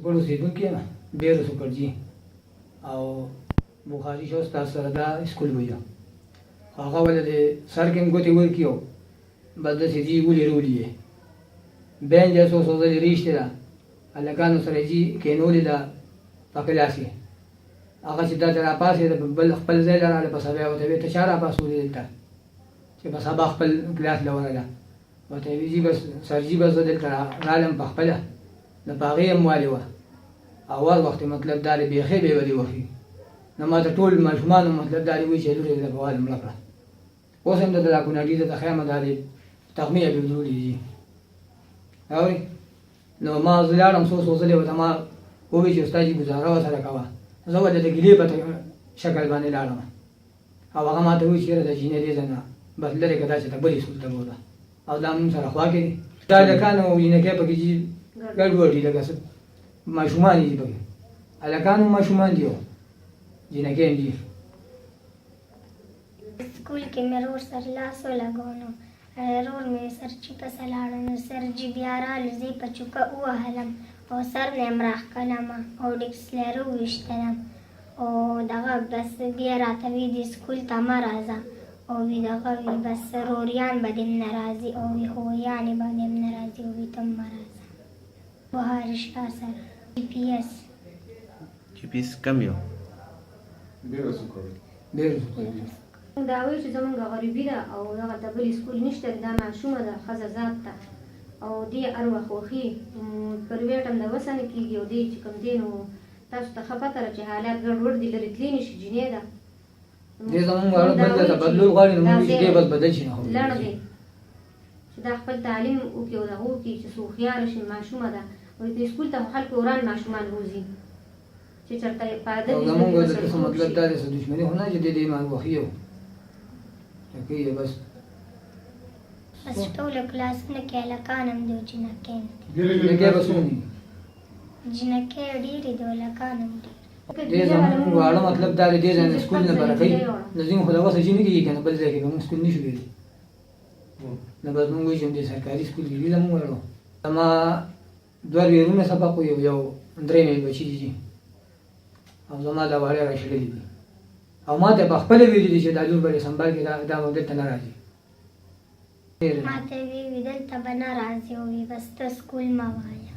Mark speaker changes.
Speaker 1: سکول اوسېدونکی یم ډېر سکرجي او بخاري شه استاد سره دا سکول ویو هغه ولې د سر کې ګوتې ورکړي او بس داسې جي ولېرولي یې بینج یې څو څو ځلې رېشتې ده هلکانو سره یې جي کېنولې ده په کلاس کې هغه چې دلته راپاڅېده په بل خپل ځای له راغله په سبا یې ورته ویې ته چا راپاڅولې دلته چې په سبا خپل کلاس له ورغله ورته یې ویې جي بس سرجي بس زه دلته رالم په خپله نو په هغې هم والې وه اول وخت مطلب دا دی بیخي بې ودې وښي نو ما ته ټول ماشومانو مطلب دا دی وایي چې لور یې د په وال مړه کړه اوس هم دلته دا کونړي ته خیمه دا دی تغمې یې بېولولې دي اورې نو ما زه لاړم څو څو ځلې ورته ما ووایي چې استاد جي ګزاره ورسره کوه زه ورته د ګیلې په شکل باندې لاړم او هغه ما ته وایي چې یاره دا چینی دې ځه نه بس لرې که داسې ته بلې سکول ته بوله او دا مونږ سره خوا کې دي دا هلکان او جینکۍ پکې چې ګډوډ دي لکه څه ماشومان دي پکې هلکان هم ماشومان دي او جینکۍ هم دي
Speaker 2: स्कूल के में road sir lasso लगोनो रोड में सर चिपा सलाड़न सर जी बियारा लजी पचुका हुआ हलम और सर ने अमराह कलामा और डिक्सलेरो विश्तरम और दगा बस बियारा तवी दी स्कूल तमा राजा और भी दगा भी बस रोरियान बदिम नाराजी और भी हो यानी बदिम नाराजी और भी तुम मराजा बुहारिश का सर
Speaker 3: GPS کم یو
Speaker 1: ډېر
Speaker 4: دا وایي چې زمونږ غریبي ده او دغه د بل سکول نشته دا معشومه ده ښځه ذات ته او دې هر وخت خوښي پرایویټ هم د وسه نه کېږي او دې چې کوم دی نو تاسو ته ښه پته ده چې حالات ګډوډ دي لرې تللی نه شي جینۍ ده
Speaker 1: دې زمونږ واړه بل ته بدلول غواړي نو موږ دې بس بدل شي نه
Speaker 4: لړ دی چې دا خپل تعلیم وکړي او دغه وکړي چې څو هوښیاره شي معشومه ده او دې سکول ته خلکو وران ماشومان بوځي چې چېرته په عادت
Speaker 1: او زمونږ د څه مطلب دا دی څه دښمني خو نه چې دې دې ایمان وښي او کوي بس
Speaker 2: بس ټول کلاسونه کې هلکان هم دي او جینکۍ هم
Speaker 1: جینکۍ به څومره دي
Speaker 2: جینکۍ ډېرې دي او هلکان هم ډېر
Speaker 1: دې زمونږ واړه مطلب دا دی دې ځای نه سکول نه بره کوي نو ځینې خو د وسه جي نه کېږي که نه بل ځای کې به مونږ سکول نه شو ویلی نو بس مونږ وایو چې دې سرکاري سکول کې وي زمونږ واړو زما دوه ویرونه سبق وي یو درې مې بچي دي او زما دا وړې راشللي دي او ما ته په خپله ویلي دي چې دا لور به دې سنبال کړي دا به دلته نه راځي
Speaker 2: ما ته وی دلته به نه راځي او وی بس ته سکول مه وایه